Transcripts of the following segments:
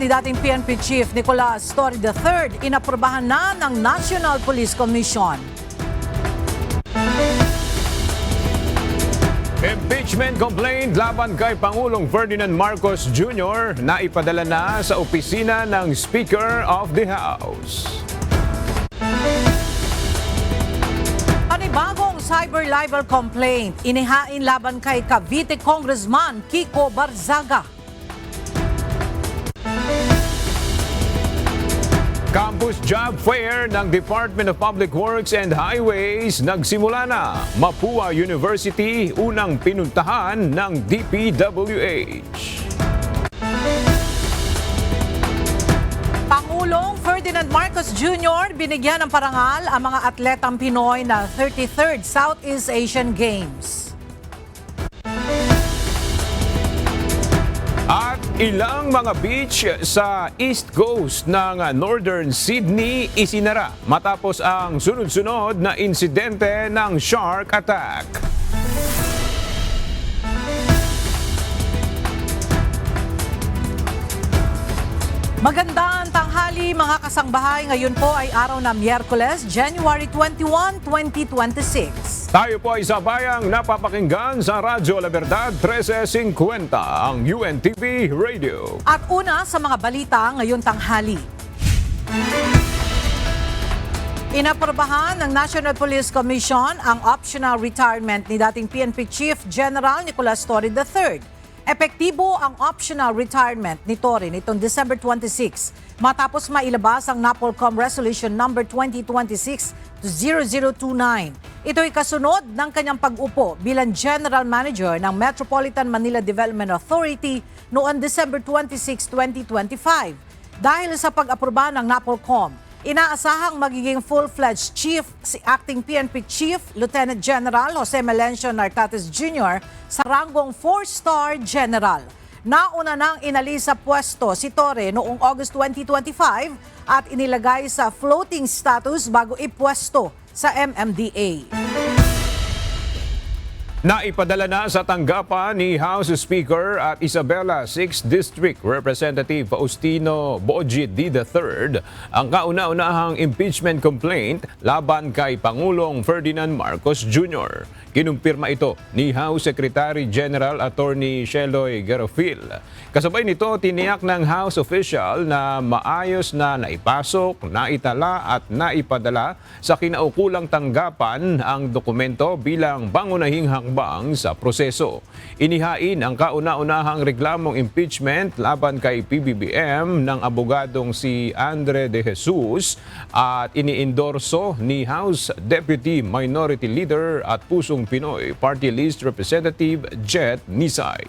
ni dating PNP Chief Nicolas Torre III inaprubahan na ng National Police Commission. Impeachment complaint laban kay Pangulong Ferdinand Marcos Jr. na ipadala na sa opisina ng Speaker of the House. Panibagong cyber libel complaint inihain laban kay Cavite Congressman Kiko Barzaga. Campus Job Fair ng Department of Public Works and Highways nagsimula na. Mapua University unang pinuntahan ng DPWH. Pangulong Ferdinand Marcos Jr. binigyan ng parangal ang mga atletang Pinoy na 33rd Southeast Asian Games. At ilang mga beach sa East Coast ng Northern Sydney isinara matapos ang sunod-sunod na insidente ng shark attack. Magandang tanghali mga kasangbahay. Ngayon po ay araw na Miyerkules, January 21, 2026. Tayo po ay sabayang napapakinggan sa Radyo La Verdad 1350, ang UNTV Radio. At una sa mga balita ngayon tanghali. Inaprobahan ng National Police Commission ang optional retirement ni dating PNP Chief General Nicolas Torre III. Epektibo ang optional retirement ni Torre nitong December 26 matapos mailabas ang NAPOLCOM Resolution number 2026-0029. Ito ay kasunod ng kanyang pag-upo bilang General Manager ng Metropolitan Manila Development Authority noong December 26, 2025. Dahil sa pag-aproba ng NAPOLCOM, inaasahang magiging full-fledged chief si acting PNP Chief Lieutenant General Jose Melencio Nartates Jr. sa ranggong 4-star General. Nauna nang inalis sa pwesto si Torre noong August 2025 at inilagay sa floating status bago ipwesto sa MMDA. Naipadala na sa tanggapan ni House Speaker at Isabela 6th District Representative Faustino Boji III ang kauna-unahang impeachment complaint laban kay Pangulong Ferdinand Marcos Jr. Kinumpirma ito ni House Secretary General Attorney Sheloy Garofil. Kasabay nito, tiniyak ng House official na maayos na naipasok, naitala at naipadala sa kinaukulang tanggapan ang dokumento bilang pangunahing hakbang sa proseso. Inihain ang kauna-unahang reklamong impeachment laban kay PBBM ng abogadong si Andre De Jesus at iniendorso ni House Deputy Minority Leader at Pusong Pinoy Party List Representative Jet Nisay.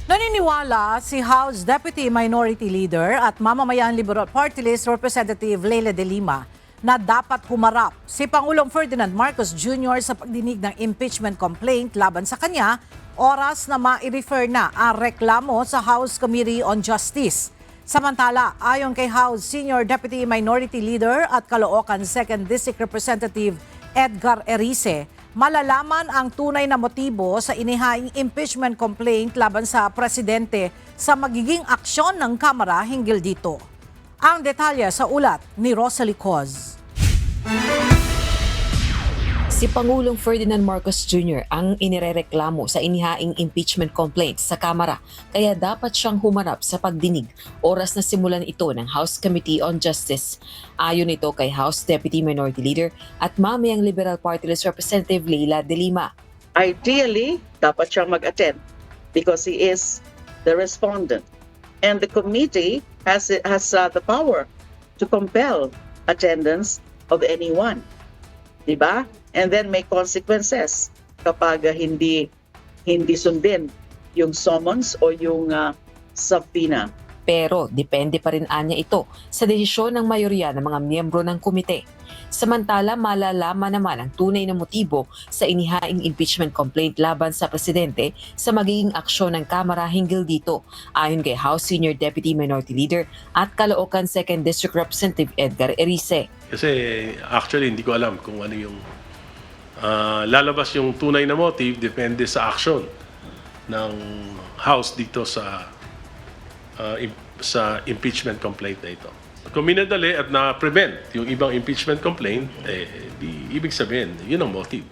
Naniniwala si House Deputy Minority Leader at Mamamayang Liberal Party List Representative Leila De Lima na dapat humarap si Pangulong Ferdinand Marcos Jr. sa pagdinig ng impeachment complaint laban sa kanya, oras na ma-refer na ang reklamo sa House Committee on Justice. Samantala, ayon kay House Senior Deputy Minority Leader at Caloocan 2nd District Representative Edgar Erice, malalaman ang tunay na motibo sa inihaing impeachment complaint laban sa presidente sa magiging aksyon ng Kamara hinggil dito. Ang detalye sa ulat ni Rosalie Coz. Si Pangulong Ferdinand Marcos Jr. ang inirereklamo sa inihaing impeachment complaint sa Kamara kaya dapat siyang humarap sa pagdinig oras na simulan ito ng House Committee on Justice. Ayon ito kay House Deputy Minority Leader at Mamayang Liberal Party List Representative Leila De Lima. Ideally, dapat siyang mag-attend because he is the respondent. And the committee has the power to compel attendance of anyone. Diba? And then may consequences kapag hindi sundin yung summons o yung subpoena. Pero depende pa rin anya ito sa desisyon ng mayorya ng mga miyembro ng komite. Samantala, malalaman naman ang tunay na motibo sa inihaing impeachment complaint laban sa presidente sa magiging aksyon ng Kamara hinggil dito, ayon kay House Senior Deputy Minority Leader at Caloocan 2nd District Representative Edgar Erice. Kasi actually hindi ko alam kung ano yung lalabas yung tunay na motive, depende sa action ng House dito sa sa impeachment complaint na ito. Kung minadali at na-prevent yung ibang impeachment complaint, di ibig sabihin, yun ang motive.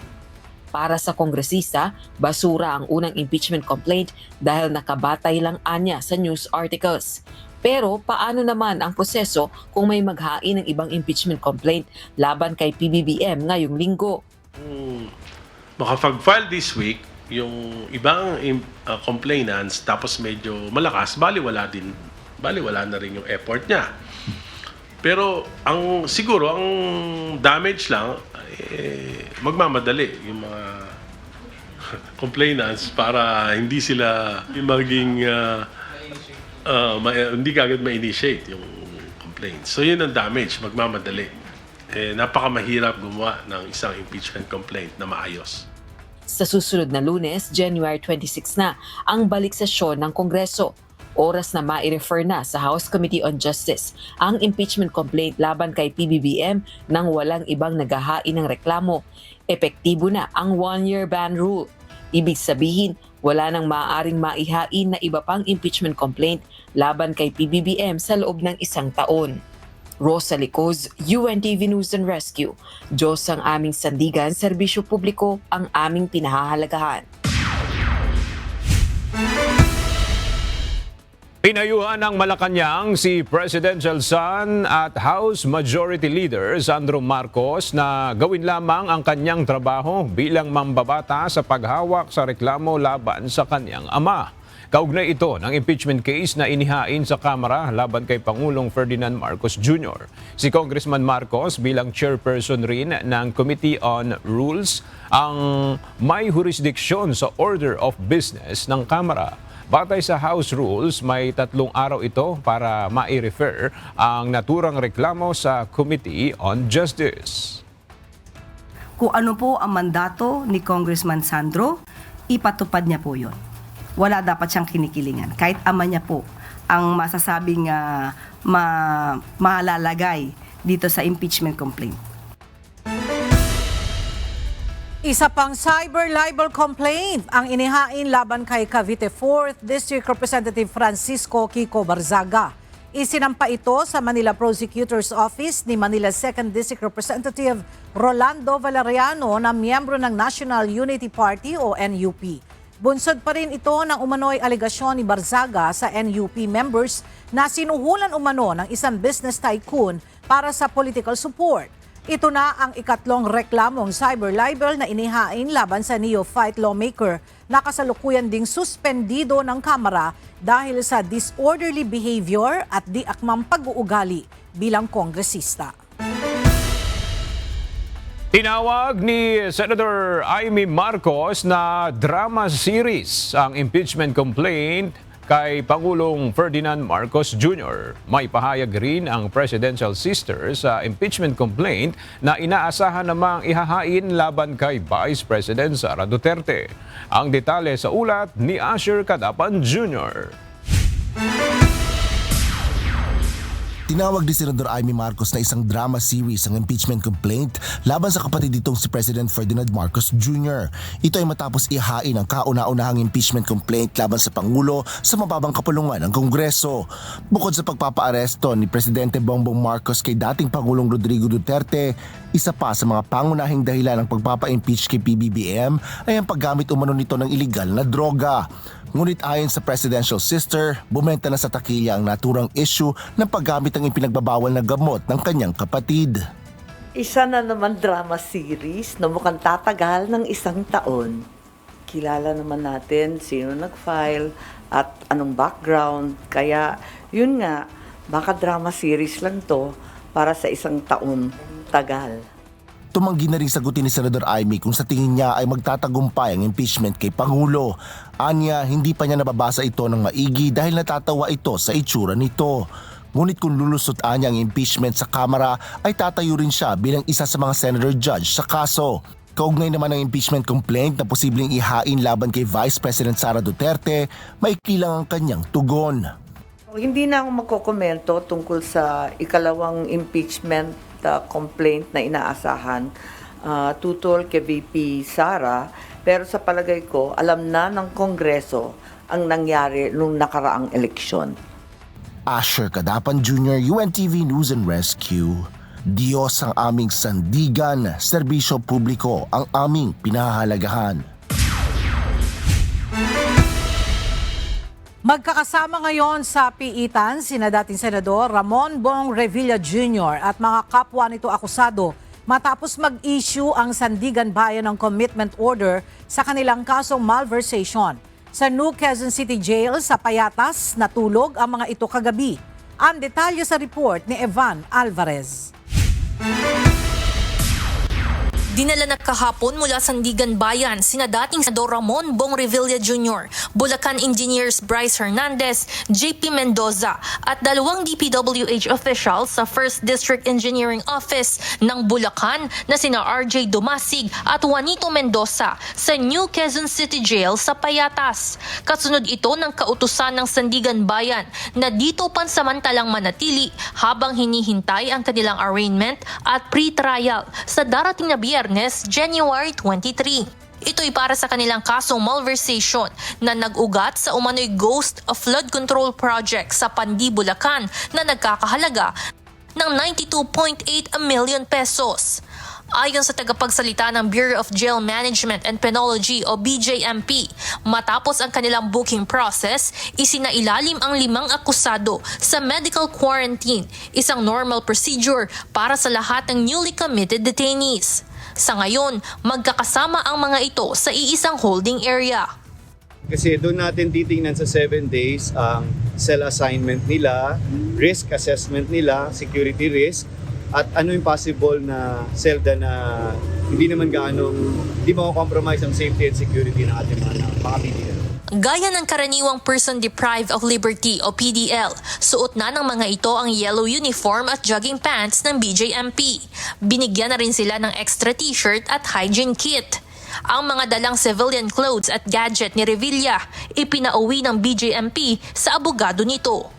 Para sa kongresista, basura ang unang impeachment complaint dahil nakabatay lang anya sa news articles. Pero paano naman ang proseso kung may maghain ng ibang impeachment complaint laban kay PBBM ngayong linggo? Makapag-file this week, yung ibang complainants tapos medyo malakas, baliwala na rin yung effort niya. Pero siguro ang damage lang magmamadali yung mga complainants para hindi sila maging hindi kagad ma-initiate yung complaint. So yun ang damage, magmamadali. Napakamahirap gumawa ng isang impeachment complaint na maayos. Sa susunod na Lunes, January 26 na, ang balik sesyon ng Kongreso. Oras na ma-refer na sa House Committee on Justice ang impeachment complaint laban kay PBBM nang walang ibang naghahain ng reklamo. Epektibo na ang one-year ban rule. Ibig sabihin, wala nang maaaring maihain na iba pang impeachment complaint laban kay PBBM sa loob ng 1 taon. Rosa Licoz, UNTV News and Rescue. Diyos ang aming sandigan, serbisyo publiko ang aming pinahahalagahan. Pinayuhan ng Malacanang si Presidential son at House Majority Leader Sandro Marcos na gawin lamang ang kanyang trabaho bilang mambabata sa paghawak sa reklamo laban sa kanyang ama. Kaugnay ito ng impeachment case na inihain sa Kamara laban kay Pangulong Ferdinand Marcos Jr. Si Congressman Marcos bilang chairperson rin ng Committee on Rules ang may jurisdiksyon sa Order of Business ng Kamara. Batay sa House Rules, may 3 araw ito para mai-refer ang naturang reklamo sa Committee on Justice. Kung ano po ang mandato ni Congressman Sandro, ipatupad niya po yun. Wala dapat siyang kinikilingan. Kahit ama niya po ang masasabing malalagay dito sa impeachment complaint. Isa pang cyber libel complaint ang inihain laban kay Cavite 4th District Representative Francisco Kiko Barzaga. Isinampa ito sa Manila Prosecutor's Office ni Manila 2nd District Representative Rolando Valeriano na miyembro ng National Unity Party o NUP. Bunsod pa rin ito ng umano'y alegasyon ni Barzaga sa NUP members na sinuhulan umano ng isang business tycoon para sa political support. Ito na ang ikatlong reklamong cyber libel na inihain laban sa neophyte lawmaker na kasalukuyan ding suspendido ng Kamara dahil sa disorderly behavior at di akmang pag-uugali bilang kongresista. Tinawag ni Senator Amy Marcos na drama series ang impeachment complaint kay Pangulong Ferdinand Marcos Jr. May pahayag rin ang presidential sister sa impeachment complaint na inaasahan namang ihahain laban kay Vice President Sara Duterte. Ang detalye sa ulat ni Asher Cadapan Jr. Tinawag ni Senador Amy Marcos na isang drama series ang impeachment complaint laban sa kapatid nitong si President Ferdinand Marcos Jr. Ito ay matapos ihain ang kauna-unahang impeachment complaint laban sa Pangulo sa mababang kapulungan ng Kongreso. Bukod sa pagpapaaresto ni Presidente Bongbong Marcos kay dating Pangulong Rodrigo Duterte, isa pa sa mga pangunahing dahilan ng pagpapa-impeach kay PBBM ay ang paggamit umano nito ng iligal na droga. Ngunit ayon sa presidential sister, bumenta na sa takilya ang naturang issue ng paggamit ng ipinagbabawal na gamot ng kanyang kapatid. Isa na naman drama series na mukhang tatagal ng 1 taon. Kilala naman natin sino nag-file at anong background. Kaya yun nga, baka drama series lang to para sa 1 taon tagal. Tumanggi na rin sagutin ni Senador Amy kung sa tingin niya ay magtatagumpay ang impeachment kay Pangulo. Anya, hindi pa niya nababasa ito ng maigi dahil natatawa ito sa itsura nito. Ngunit kung lulusot anya ang impeachment sa Kamara ay tatayo rin siya bilang isa sa mga senator judge sa kaso. Kaugnay naman ng impeachment complaint na posibleng ihain laban kay Vice President Sara Duterte, maikli lang ang kanyang tugon. Hindi na ako magkokomento tungkol sa ikalawang impeachment complaint na inaasahan tutol kay VP Sara, pero sa palagay ko alam na ng Kongreso ang nangyari nung nakaraang eleksyon. Asher Cadapan Jr., UNTV News and Rescue. Diyos ang aming sandigan, serbisyo publiko ang aming pinahahalagahan. Magkakasama ngayon sa piitan sina dating Senador Ramon Bong Revilla Jr. at mga kapwa nito akusado matapos mag-issue ang Sandigan Bayan ng commitment order sa kanilang kasong malversation. Sa New Quezon City Jail sa Payatas, natulog ang mga ito kagabi. Ang detalye sa report ni Evan Alvarez. Dinala na kahapon mula Sandigan Bayan sina dating Senador Ramon Bong Revilla Jr., Bulacan Engineers Bryce Hernandez, JP Mendoza at dalawang DPWH officials sa 1st District Engineering Office ng Bulacan na sina RJ Dumasig at Juanito Mendoza sa New Quezon City Jail sa Payatas. Kasunod ito ng kautusan ng Sandigan Bayan na dito pansamantalang manatili habang hinihintay ang kanilang arraignment at pre-trial sa darating na Biyernes, January 23. Ito'y para sa kanilang kasong malversation na nag-ugat sa umano'y Ghost of Flood Control Project sa Pandi, Bulacan na nagkakahalaga ng 92.8 million pesos. Ayon sa tagapagsalita ng Bureau of Jail Management and Penology o BJMP, matapos ang kanilang booking process, isinailalim ang 5 akusado sa medical quarantine, isang normal procedure para sa lahat ng newly committed detainees. Sa ngayon, magkakasama ang mga ito sa iisang holding area. Kasi doon natin titingnan sa 7 days ang cell assignment nila, risk assessment nila, security risk, at ano yung possible na selda na hindi naman hindi mako-compromise ang safety and security ng ating mga PDL. Gaya ng karaniwang person deprived of liberty o PDL, suot na ng mga ito ang yellow uniform at jogging pants ng BJMP. Binigyan na rin sila ng extra t-shirt at hygiene kit. Ang mga dalang civilian clothes at gadget ni Revilla ipinauwi ng BJMP sa abogado nito.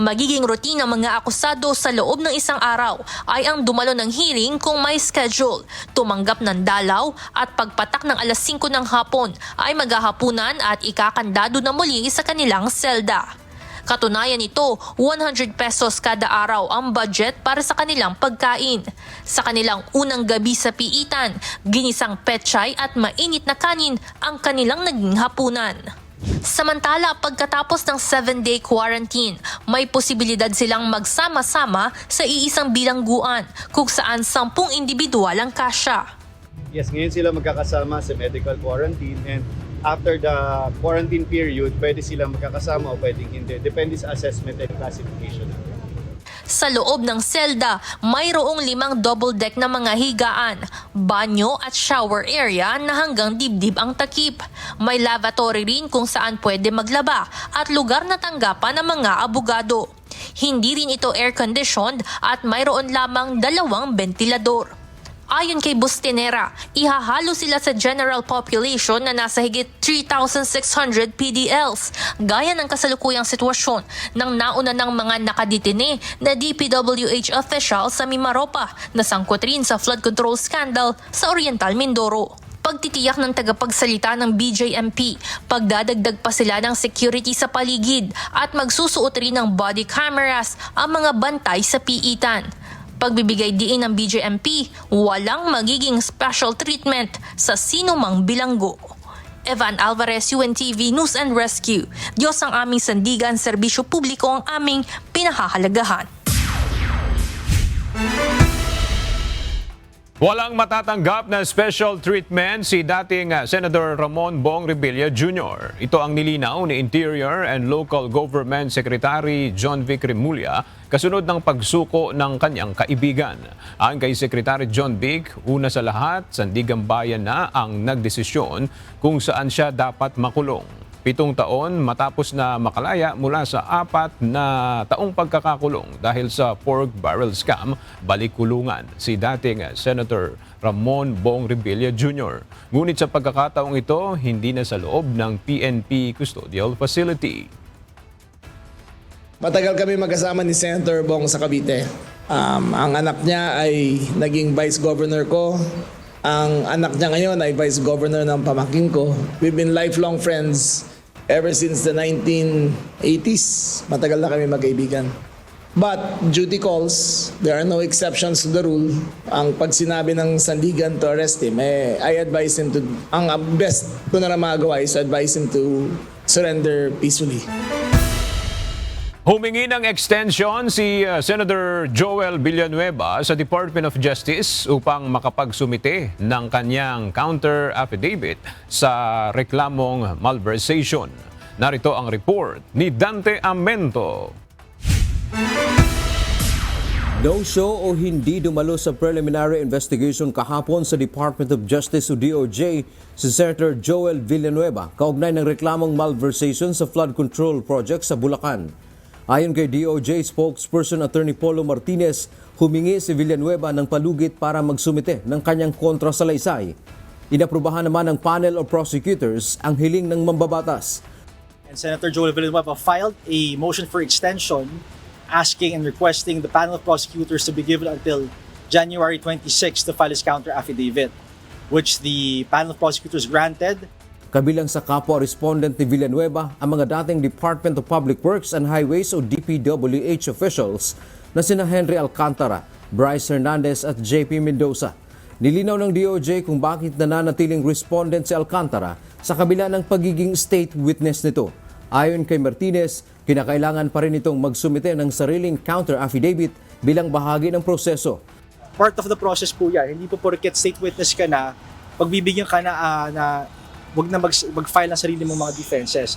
Magiging routine ng mga akusado sa loob ng isang araw ay ang dumalo ng hearing kung may schedule, tumanggap ng dalaw at pagpatak ng alas 5 ng hapon ay maghahapunan at ikakandado na muli sa kanilang selda. Katunayan nito, 100 pesos kada araw ang budget para sa kanilang pagkain. Sa kanilang unang gabi sa piitan, ginisang pechay at mainit na kanin ang kanilang naging hapunan. Samantala, pagkatapos ng 7-day quarantine, may posibilidad silang magsama-sama sa iisang bilangguan kung saan 10 individual ang kasya. Yes, ngayon sila magkakasama sa medical quarantine, and after the quarantine period, pwede silang magkakasama o pwedeng hindi. Depende sa assessment and classification. Sa loob ng selda, mayroong 5 double deck na mga higaan, banyo at shower area na hanggang dibdib ang takip. May lavatory rin kung saan pwede maglaba at lugar na tanggapan ng mga abogado. Hindi rin ito air-conditioned at mayroon lamang 2 ventilador. Ayon kay Bustinera, ihahalo sila sa general population na nasa higit 3,600 PDLs, gaya ng kasalukuyang sitwasyon ng nauna ng mga nakadetine na DPWH official sa Mimaropa na sangkot rin sa flood control scandal sa Oriental Mindoro. Pagtitiyak ng tagapagsalita ng BJMP, pagdadagdag pa sila ng security sa paligid at magsusuot rin ng body cameras ang mga bantay sa piitan. Pagbibigay diin ng BJMP, walang magiging special treatment sa sino mang bilanggo. Evan Alvarez, UNTV News and Rescue. Diyos ang aming sandigan, serbisyo publiko ang aming pinahahalagahan. Walang matatanggap na special treatment si dating Senator Ramon Bong Revilla Jr. Ito ang nilinaw ni Interior and Local Government Secretary John Vic Remulla kasunod ng pagsuko ng kanyang kaibigan. Ayon kay Secretary John Vic, una sa lahat, Sandigan Bayan na ang nagdesisyon kung saan siya dapat makulong. 7 taon matapos na makalaya mula sa 4 na taong pagkakakulong dahil sa pork barrel scam, balik kulungan si dating Senator Ramon Bong Revilla Jr. Ngunit sa pagkakataong ito, hindi na sa loob ng PNP Custodial Facility. Matagal kami magkasama ni Senator Bong sa Cavite. Ang anak niya ay naging vice governor ko. Ang anak niya ngayon ay vice governor ng pamangkin ko. We've been lifelong friends Ever since the 1980s, matagal na kami magkaibigan. But duty calls, there are no exceptions to the rule. Ang pag sinabi ng sandigan to arrest him, I advise him to, ang best ko na magawa is to advise him to surrender peacefully. Humingi ng extension si Senator Joel Villanueva sa Department of Justice upang makapagsumite ng kanyang counter-affidavit sa reklamong malversation. Narito ang report ni Dante Amento. No-show o hindi dumalo sa preliminary investigation kahapon sa Department of Justice o DOJ si Senator Joel Villanueva kaugnay ng reklamong malversation sa flood control project sa Bulacan. Ayon kay DOJ spokesperson Attorney Polo Martinez, humingi si Villanueva ng palugit para magsumite ng kanyang kontrasalaysay. Inaprubahan naman ng panel of prosecutors ang hiling ng mambabatas. And Senator Joel Villanueva filed a motion for extension asking and requesting the panel of prosecutors to be given until January 26 to file his counter-affidavit, which the panel of prosecutors granted. Kabilang sa kapwa-respondent ni Villanueva ang mga dating Department of Public Works and Highways o DPWH officials na sina Henry Alcantara, Bryce Hernandez at JP Mendoza. Nilinaw ng DOJ kung bakit nananatiling respondent si Alcantara sa kabila ng pagiging state witness nito. Ayon kay Martinez, kinakailangan pa rin itong magsumite ng sariling counter-affidavit bilang bahagi ng proseso. Part of the process po yan. Hindi po porket state witness ka na, pagbibigyan ka na wag na mag-file ng sarili mong mga defenses.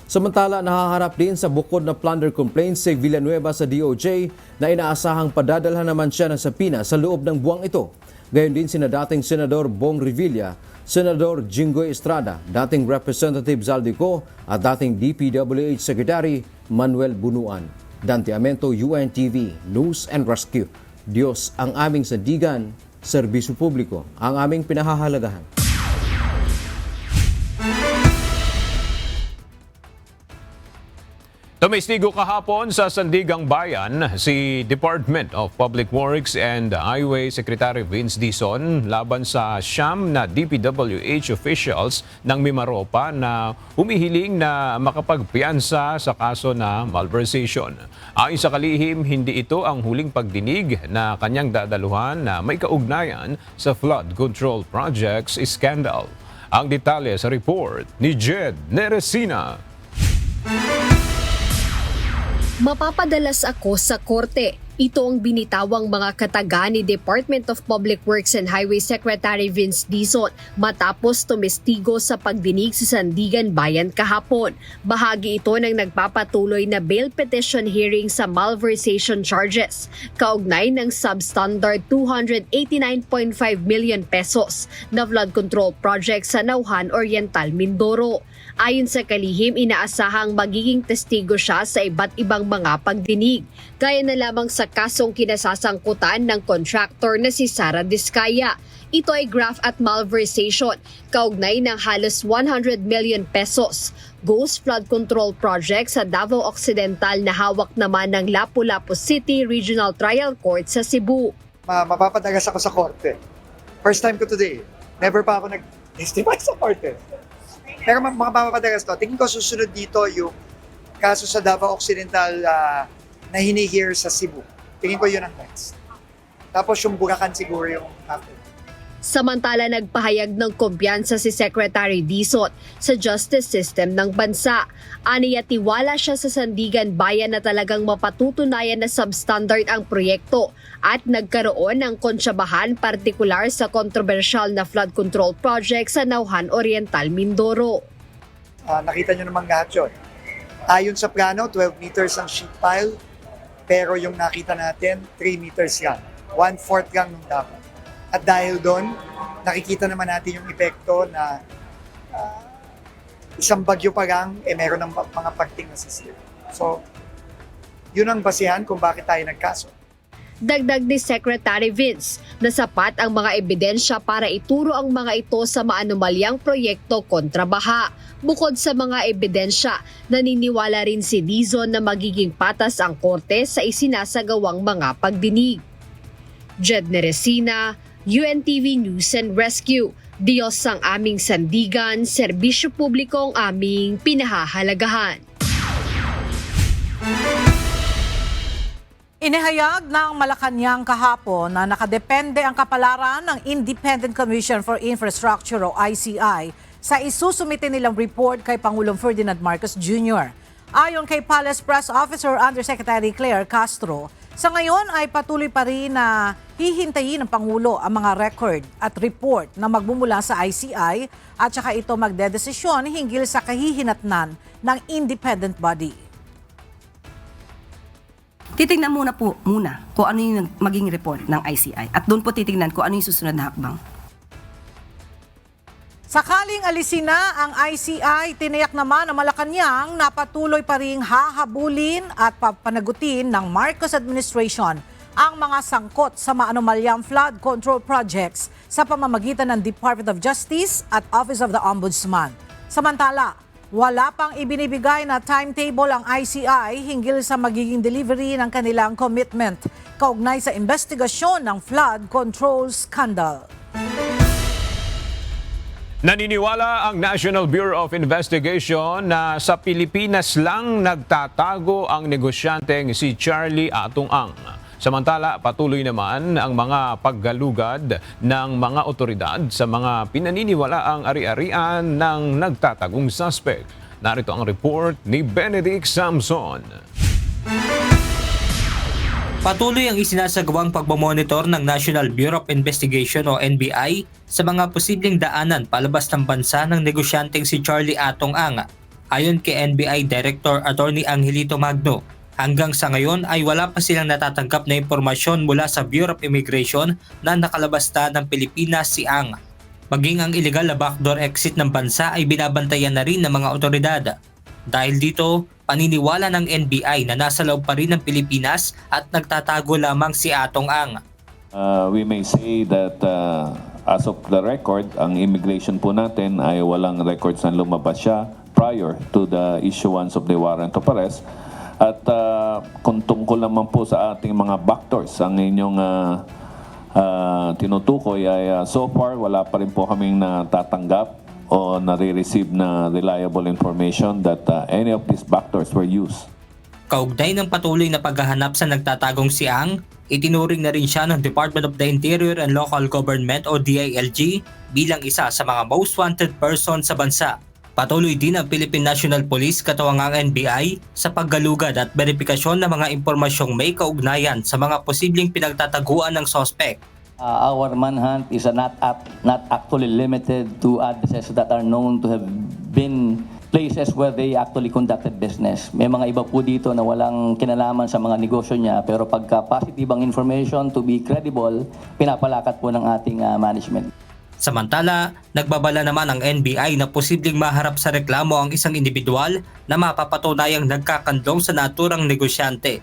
Samantala, nahaharap din sa bukod na plunder complaints si Villanueva sa DOJ na inaasahang padadalhan naman siya ng sapina sa loob ng buwang ito. Gayon din sina dating Senador Bong Revilla, Senador Jinggoy Estrada, dating Representative Zaldico at dating DPWH Secretary Manuel Bunuan. Dante Amento, UNTV, News and Rescue. Diyos ang aming sandigan, serbisyo publiko ang aming pinahahalagahan. Tumistigo kahapon sa Sandigang Bayan si Department of Public Works and Highway Secretary Vince Dizon laban sa siyam na DPWH officials ng Mimaropa na humihiling na makapagpiyansa sa kaso na malversation. Ayon sa kalihim, hindi ito ang huling pagdinig na kanyang dadaluhan na may kaugnayan sa flood control projects scandal. Ang detalye sa report ni Jed Neresina. Mapapadalas ako sa korte. Ito ang binitawang mga kataga ni Department of Public Works and Highway Secretary Vince Dizon matapos tumestigo sa pagdinig sa Sandigan Bayan kahapon. Bahagi ito ng nagpapatuloy na bail petition hearing sa malversation charges, kaugnay ng substandard 289.5 million pesos na flood control project sa Nauhan Oriental, Mindoro. Ayon sa kalihim, inaasahang magiging testigo siya sa iba't ibang mga pagdinig, gaya na lamang sa kasong kinasasangkutan ng contractor na si Sara Diskaya. Ito ay graft at malversation, kaugnay ng halos 100 million pesos. Ghost flood control project sa Davao Occidental na hawak naman ng Lapu-Lapu City Regional Trial Court sa Cebu. Mapapadagas ako sa korte. First time ko today. Never pa ako nag-testify sa korte. Pero mapapadagas to. Tingin ko susunod dito yung kaso sa Davao Occidental na hini-hear sa Cebu. Tingin ko yun ang next. Tapos yung Bulacan siguro yung after. Samantala, nagpahayag ng kumpiyansa si Secretary Dizon sa justice system ng bansa. Aniya tiwala siya sa Sandigan Bayan na talagang mapatutunayan na substandard ang proyekto at nagkaroon ng kontsyabahan partikular sa kontrobersyal na flood control project sa Nauhan Oriental, Mindoro. Nakita nyo naman lahat yun. Ayon sa plano, 12 meters ang sheet pile, pero yung nakita natin, 3 meters lang. 1/4 lang nung dapat. At dahil doon, nakikita naman natin yung epekto na isang bagyo pa lang, meron ng mga parting nasisira. So, yun ang basihan kung bakit tayo nagkaso. Dagdag ni Secretary Vince na sapat ang mga ebidensya para ituro ang mga ito sa maanumalyang proyekto kontra baha. Bukod sa mga ebidensya, naniniwala rin si Dizon na magiging patas ang korte sa isinasagawang mga pagdinig. Jed Neresina, UNTV News and Rescue. Diyos ang aming sandigan, serbisyo publiko ang aming pinahahalagahan. Inihayag ng Malacanang kahapon na nakadepende ang kapalaran ng Independent Commission for Infrastructure o ICI sa isusumite nilang report kay Pangulong Ferdinand Marcos Jr. Ayon kay Palace Press Officer Undersecretary Claire Castro, sa ngayon ay patuloy pa rin na hihintayin ng Pangulo ang mga record at report na magmumula sa ICI at saka ito magdedesisyon hinggil sa kahihinatnan ng independent body. Titingnan muna kung ano yung maging report ng ICI at doon po titingnan kung ano yung susunod na hakbang. Sakaling alisin na ang ICI, tiniyak naman ng Malacanang na patuloy pa ring hahabulin at papanagutin ng Marcos administration ang mga sangkot sa maanumalyang flood control projects sa pamamagitan ng Department of Justice at Office of the Ombudsman. Samantala, wala pang ibinibigay na timetable ang ICI hinggil sa magiging delivery ng kanilang commitment kaugnay sa investigasyon ng flood control scandal. Naniniwala ang National Bureau of Investigation na sa Pilipinas lang nagtatago ang negosyanteng si Charlie Atong Ang. Samantala, patuloy naman ang mga paggalugad ng mga otoridad sa mga pinaniniwalaang ari-arian ng nagtatagong suspect. Narito ang report ni Benedict Samson. Patuloy ang isinasagawang pagmamonitor ng National Bureau of Investigation o NBI sa mga posibleng daanan palabas ng bansa ng negosyanteng si Charlie Atong Ang. Ayon kay NBI Director Attorney Angelito Magno, hanggang sa ngayon ay wala pa silang natatanggap na impormasyon mula sa Bureau of Immigration na nakalabas na ng Pilipinas si Ang. Maging ang illegal na backdoor exit ng bansa ay binabantayan na rin ng mga otoridad. Dahil dito, paniniwala ng NBI na nasa loob pa rin ng Pilipinas at nagtatago lamang si Atong Ang. We may say that as of the record, ang immigration po natin ay walang records na lumabas siya prior to the issuance of the warrant of arrest. At kung tungkol naman po sa ating mga backdoors, ang inyong tinutukoy ay so far wala pa rin po kaming natatanggap o nare-receive na reliable information that any of these backdoors were used. Kaugnay ng patuloy na paghahanap sa nagtatagong si Ang, itinuring na rin siya ng Department of the Interior and Local Government o DILG bilang isa sa mga most wanted person sa bansa. Patuloy din ang Philippine National Police katuwang ang NBI sa paggalugad at verifikasyon ng mga impormasyong may kaugnayan sa mga posibleng pinagtataguan ng suspect. Our manhunt is not actually limited to addresses that are known to have been places where they actually conducted business. May mga iba po dito na walang kinalaman sa mga negosyo niya, pero pagka positive ang information to be credible, pinapalakat po ng ating management. Samantala, nagbabala naman ang NBI na posibleng maharap sa reklamo ang isang individual na mapapatunayang nagkakandong sa naturang negosyante.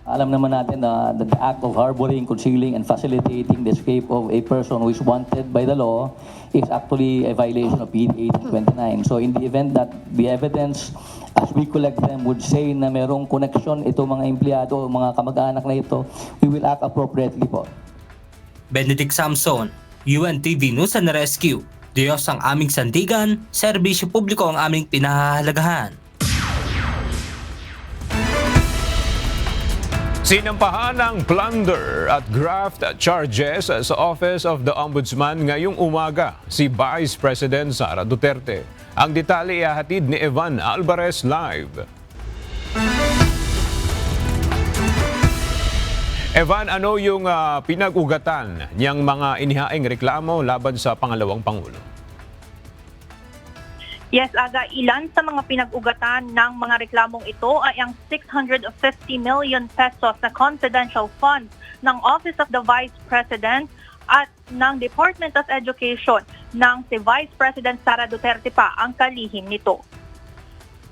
Alam naman natin na the act of harboring, concealing, and facilitating the escape of a person who is wanted by the law is actually a violation of PED 1829. So in the event that the evidence as we collect them would say na merong connection ito mga empleyado, mga kamag-anak na ito, we will act appropriately po. Benedict Samson, UNTV News and Rescue. Diyos ang aming sandigan, serbisyo publiko ang aming pinahahalagahan. Sinampahan ng plunder at graft charges sa Office of the Ombudsman ngayong umaga si Vice President Sara Duterte. Ang detalye ihahatid ni Evan Alvarez live. Evan, ano yung pinag-ugatan niyang mga inihaing reklamo laban sa pangalawang Pangulo? Yes, Aga, ilan sa mga pinag-ugatan ng mga reklamong ito ay ang 650 million pesos na confidential funds ng Office of the Vice President at ng Department of Education ng si Vice President Sara Duterte pa ang kalihim nito.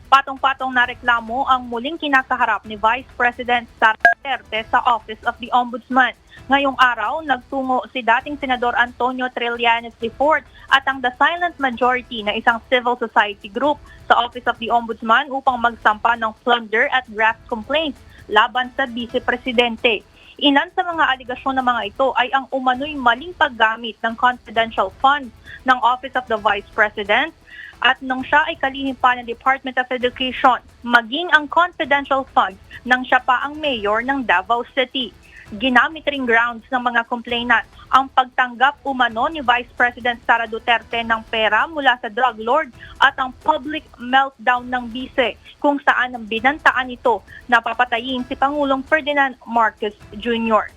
Patong-patong na reklamo ang muling kinakaharap ni Vice President Sara Duterte sa Office of the Ombudsman. Ngayong araw, nagtungo si dating Senador Antonio Trillanes IV at ang The Silent Majority na isang civil society group sa Office of the Ombudsman upang magsampa ng plunder at graft complaints laban sa Vice Presidente. Ilan sa mga aligasyon ng mga ito ay ang umano'y maling paggamit ng confidential funds ng Office of the Vice President at nang siya ay kalihim pa ng Department of Education, maging ang confidential funds nang siya pa ang mayor ng Davao City. Ginamit ring grounds ng mga complainant ang pagtanggap umano ni Vice President Sara Duterte ng pera mula sa drug lord at ang public meltdown ng bise kung saan ang binantaan ito na papatayin si Pangulong Ferdinand Marcos Jr.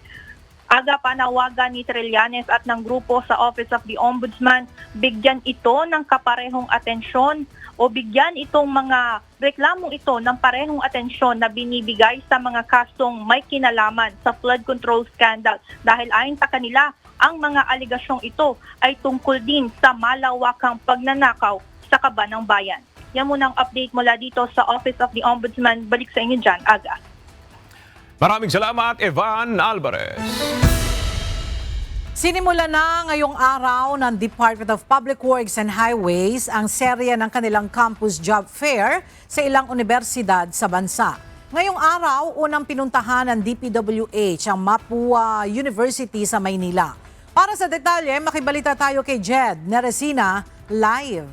Aga panawagan ni Trillanes at ng grupo sa Office of the Ombudsman, bigyan ito ng kaparehong atensyon o bigyan itong mga reklamong ito ng parehong atensyon na binibigay sa mga kasong may kinalaman sa flood control scandal dahil ayon sa kanila, ang mga aligasyong ito ay tungkol din sa malawakang pagnanakaw sa kaban ng bayan. Yan muna ang update mula dito sa Office of the Ombudsman. Balik sa inyo dyan, Aga. Maraming salamat, Evan Alvarez. Sinimula na ngayong araw ng Department of Public Works and Highways ang serye ng kanilang campus job fair sa ilang universidad sa bansa. Ngayong araw, unang pinuntahan ng DPWH ang Mapua University sa Maynila. Para sa detalye, makibalita tayo kay Jed Neresina live.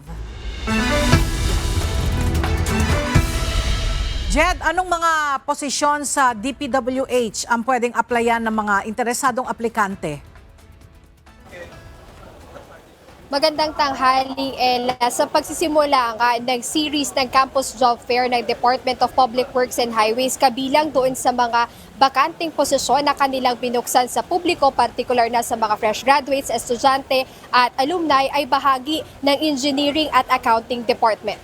Jed, anong mga posisyon sa DPWH ang pwedeng applyan ng mga interesadong aplikante? Magandang tanghali, Ella. Sa pagsisimula ng series ng Campus Job Fair ng Department of Public Works and Highways, kabilang doon sa mga bakanting posisyon na kanilang binuksan sa publiko, partikular na sa mga fresh graduates, estudyante at alumni, ay bahagi ng Engineering at Accounting Department.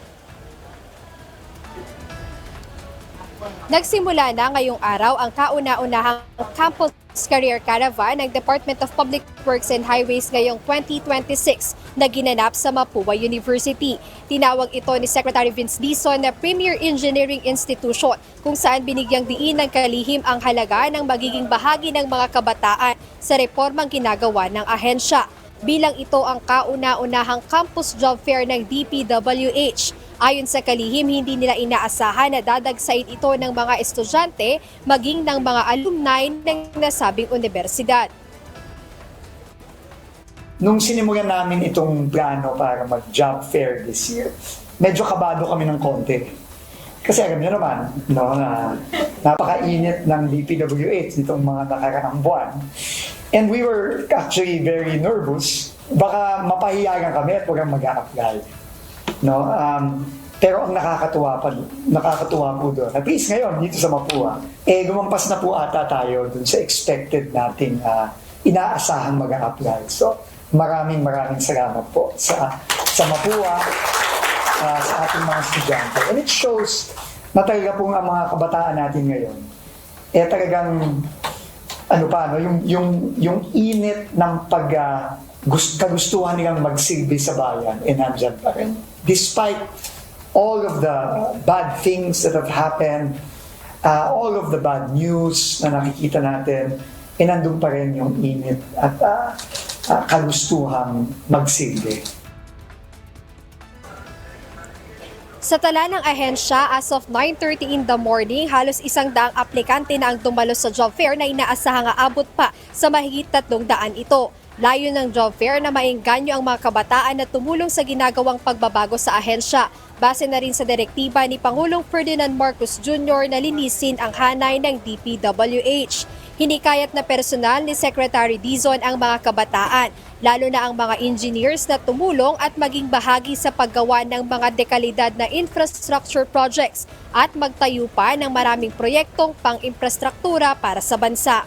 Nagsimula na ngayong araw ang kauna-unahang Campus Career Caravan ng Department of Public Works and Highways ngayong 2026 na ginanap sa Mapua University. Tinawag ito ni Secretary Vince Dizon na Premier Engineering Institution kung saan binigyang diin ng kalihim ang halaga ng magiging bahagi ng mga kabataan sa reformang ginagawa ng ahensya. Bilang ito ang kauna-unahang campus job fair ng DPWH. Ayon sa kalihim, hindi nila inaasahan na dadagsain ito ng mga estudyante maging ng mga alumni ng nasabing universidad. Nung sinimulan namin itong plano para mag-job fair this year, medyo kabado kami ng konti. Kasi alam niyo naman, no, na napakainit ng DPWH nitong mga nakaraang buwan. And we were actually very nervous. Baka mapahiyagan kami at huwag mag-a-apply. No, pero ang nakakatuwa po doon, at least ngayon dito sa Mapua, gumampas na po ata tayo dun sa expected nating inaasahang mag-a-apply. So maraming salamat po sa Mapua, sa ating mga estudyante. And it shows na talaga po ang mga kabataan natin ngayon, talagang yung init ng kagustuhan nilang magsilbi sa bayan, nandyan pa rin. Despite all of the bad things that have happened, all of the bad news na nakikita natin, nandun pa rin yung init at kagustuhang magsilbi. Sa tala ng ahensya, as of 9:30 in the morning, halos 100 aplikante na ang dumalo sa job fair na inaasahang aabot pa sa mahigit 300 ito. Layo ng job fair na maengganyo ang mga kabataan na tumulong sa ginagawang pagbabago sa ahensya. Base na rin sa direktiba ni Pangulong Ferdinand Marcos Jr. na linisin ang hanay ng DPWH. Hinikayat na personal ni Secretary Dizon ang mga kabataan, lalo na ang mga engineers na tumulong at maging bahagi sa paggawa ng mga dekalidad na infrastructure projects at magtayo pa ng maraming proyektong pang-infrastruktura para sa bansa.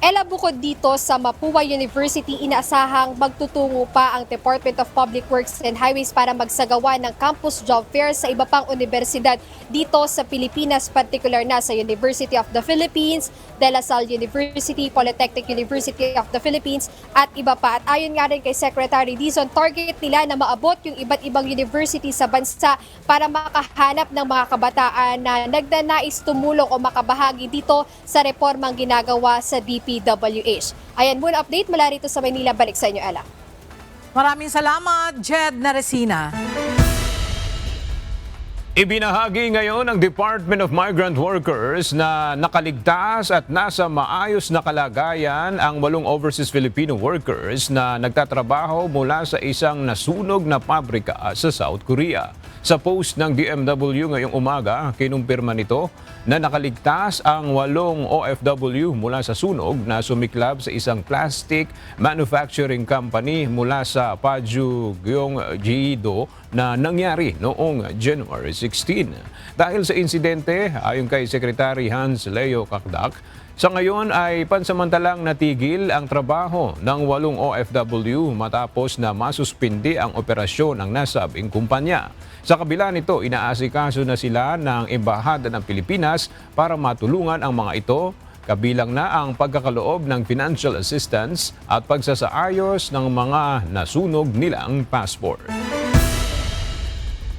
Ella, bukod dito sa Mapua University, inaasahang magtutungo pa ang Department of Public Works and Highways para magsagawa ng campus job fair sa iba pang universidad dito sa Pilipinas, particular na sa University of the Philippines, De La Salle University, Polytechnic University of the Philippines at iba pa. At ayon nga rin kay Secretary Dizon, target nila na maabot yung iba't ibang university sa bansa para makahanap ng mga kabataan na nagnanais tumulong o makabahagi dito sa reformang ginagawa sa DPWH. Ayan muna update mula rito sa Maynila. Balik sa inyo, Ella. Maraming salamat, Jed Neresina. Ibinahagi ngayon ng Department of Migrant Workers na nakaligtas at nasa maayos na kalagayan ang 8 overseas Filipino workers na nagtatrabaho mula sa isang nasunog na pabrika sa South Korea. Sa post ng DMW ngayong umaga, kinumpirma nito na nakaligtas ang 8 OFW mula sa sunog na sumiklab sa isang plastic manufacturing company mula sa Paju, Gyeonggi-do na nangyari noong January 16. Dahil sa insidente, ayon kay Secretary Hans Leo Kakdak, sa ngayon ay pansamantalang natigil ang trabaho ng 8 OFW matapos na masuspindi ang operasyon ng nasabing kumpanya. Sa kabila nito, inaasikaso na sila ng Embahada ng Pilipinas para matulungan ang mga ito, kabilang na ang pagkakaloob ng financial assistance at pagsasaayos ng mga nasunog nilang passport.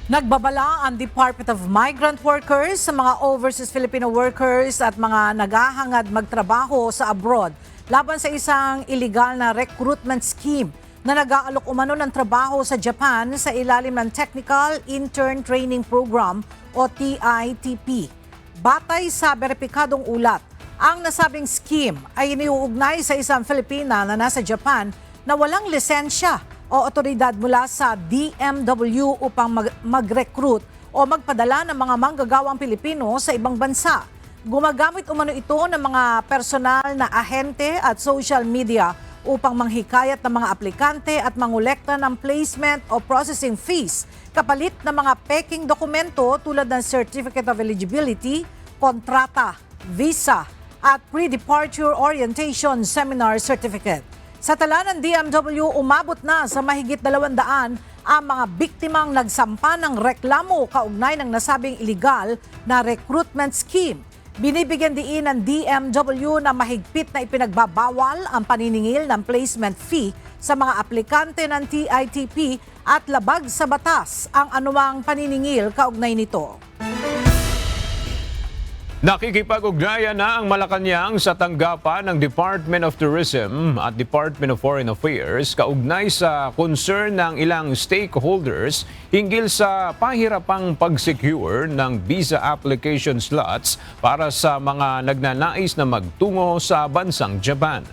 Nagbabala ang Department of Migrant Workers sa mga overseas Filipino workers at mga naghahangad magtrabaho sa abroad laban sa isang illegal na recruitment scheme na nag-aalok umano ng trabaho sa Japan sa ilalim ng Technical Intern Training Program o TITP. Batay sa beripikadong ulat, ang nasabing scheme ay iniuugnay sa isang Filipina na nasa Japan na walang lisensya o otoridad mula sa DMW upang mag-recruit o magpadala ng mga manggagawang Pilipino sa ibang bansa. Gumagamit umano ito ng mga personal na ahente at social media upang manghikayat ng mga aplikante at mangolekta ng placement o processing fees kapalit ng mga peking dokumento tulad ng Certificate of Eligibility, kontrata, visa at pre-departure orientation seminar certificate. Sa tala ng DMW, umabot na sa mahigit 200 ang mga biktimang nagsampa ng reklamo kaugnay ng nasabing illegal na recruitment scheme. Binibigyan diin ng DMW na mahigpit na ipinagbabawal ang paniningil ng placement fee sa mga aplikante ng TITP at labag sa batas ang anumang paniningil kaugnay nito. Nakikipag-ugnayan na ang Malacanang sa tanggapan ng Department of Tourism at Department of Foreign Affairs kaugnay sa concern ng ilang stakeholders hinggil sa pahirapang pag-secure ng visa application slots para sa mga nagnanais na magtungo sa bansang Japan.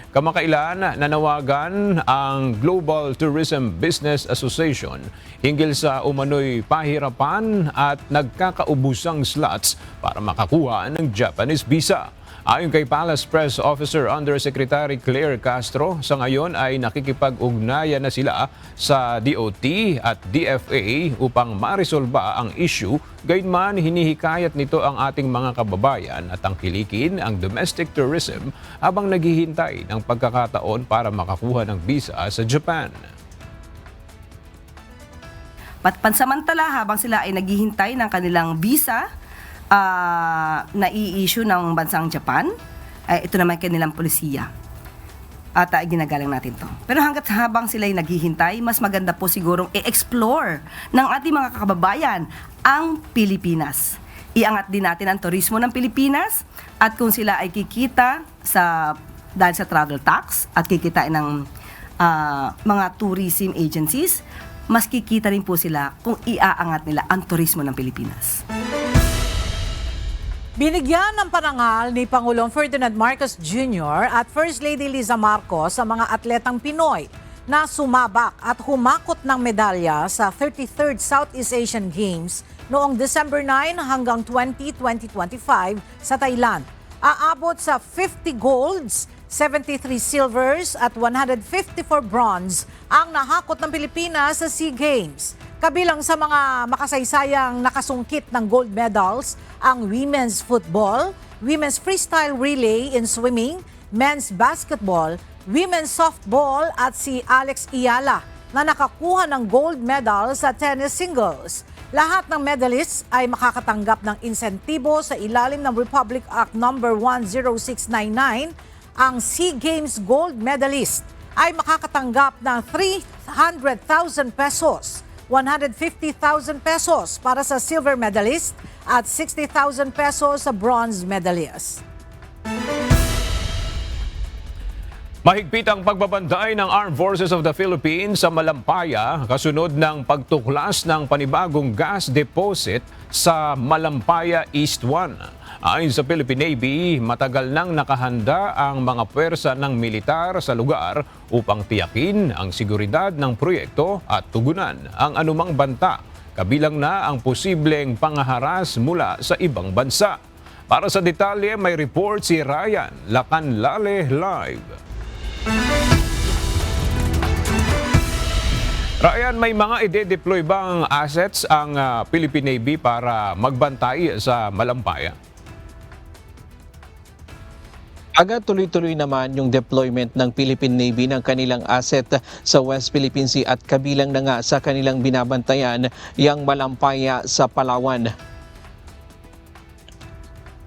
Kamakailan nanawagan ang Global Tourism Business Association hinggil sa umano'y pahirapan at nagkakaubusang slots para makakuha ng Japanese visa. Ayon kay Palace Press Officer Undersecretary Claire Castro, sa ngayon ay nakikipag-ugnayan na sila sa DOT at DFA upang maresolba ang issue. Gayunman, hinihikayat nito ang ating mga kababayan at tangkilikin ang domestic tourism habang naghihintay ng pagkakataon para makakuha ng visa sa Japan. Pansamantala, habang sila ay naghihintay ng kanilang visa, na i-issue ng bansang Japan, ito naman kanilang polisiya. At ginagalang natin to. Pero hanggat habang sila ay naghihintay, mas maganda po sigurong i-explore ng ating mga kababayan ang Pilipinas. Iangat din natin ang turismo ng Pilipinas at kung sila ay kikita dahil sa travel tax at kikitain ng mga tourism agencies, mas kikita rin po sila kung iaangat nila ang turismo ng Pilipinas. Binigyan ng parangal ni Pangulong Ferdinand Marcos Jr. at First Lady Liza Marcos sa mga atletang Pinoy na sumabak at humakot ng medalya sa 33rd Southeast Asian Games noong December 9 hanggang 20, 2025 sa Thailand. Aabot sa 50 golds, 73 silvers at 154 bronze ang nahakot ng Pilipinas sa SEA Games. Kabilang sa mga makasaysayang nakasungkit ng gold medals ang women's football, women's freestyle relay in swimming, men's basketball, women's softball at si Alex Iyala na nakakuha ng gold medal sa tennis singles. Lahat ng medalists ay makakatanggap ng insentibo sa ilalim ng Republic Act No. 10699. Ang SEA Games gold medalist ay makakatanggap ng 300,000 pesos, 150,000 pesos para sa silver medalist at 60,000 pesos sa bronze medalist. Mahigpit ang pagbabanday ng Armed Forces of the Philippines sa Malampaya kasunod ng pagtuklas ng panibagong gas deposit sa Malampaya East 1. Ayon sa Philippine Navy, matagal nang nakahanda ang mga puwersa ng militar sa lugar upang tiyakin ang seguridad ng proyekto at tugunan ang anumang banta, kabilang na ang posibleng pangaharas mula sa ibang bansa. Para sa detalye, may report si Ryan Lacanlale live. Ryan, may mga ide-deploy bang assets ang Philippine Navy para magbantay sa Malampaya? Agad tuloy-tuloy naman yung deployment ng Philippine Navy ng kanilang asset sa West Philippine Sea at kabilang na nga sa kanilang binabantayan yung Malampaya sa Palawan.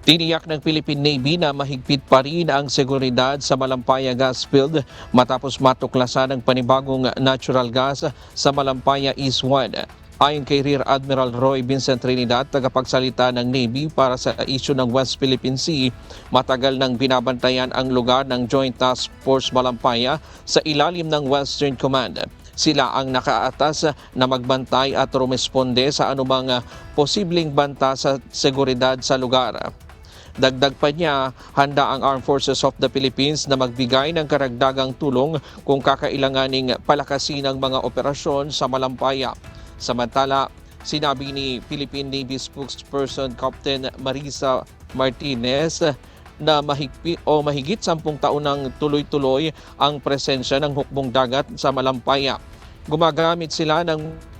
Tiniyak ng Philippine Navy na mahigpit pa rin ang seguridad sa Malampaya gas field matapos matuklasan ng panibagong natural gas sa Malampaya East 1. Ayon kay Rear Admiral Roy Vincent Trinidad, tagapagsalita ng Navy para sa issue ng West Philippine Sea, matagal nang binabantayan ang lugar ng Joint Task Force Malampaya sa ilalim ng Western Command. Sila ang nakaatas na magbantay at rumesponde sa anumang posibleng banta sa seguridad sa lugar. Dagdag pa niya, handa ang Armed Forces of the Philippines na magbigay ng karagdagang tulong kung kakailanganing palakasin ang mga operasyon sa Malampaya. Samantala, sinabi ni Philippine Navy spokesperson Captain Marisa Martinez na mahigit 10 taon nang tuloy-tuloy ang presensya ng hukbong dagat sa Malampaya. Gumagamit sila ng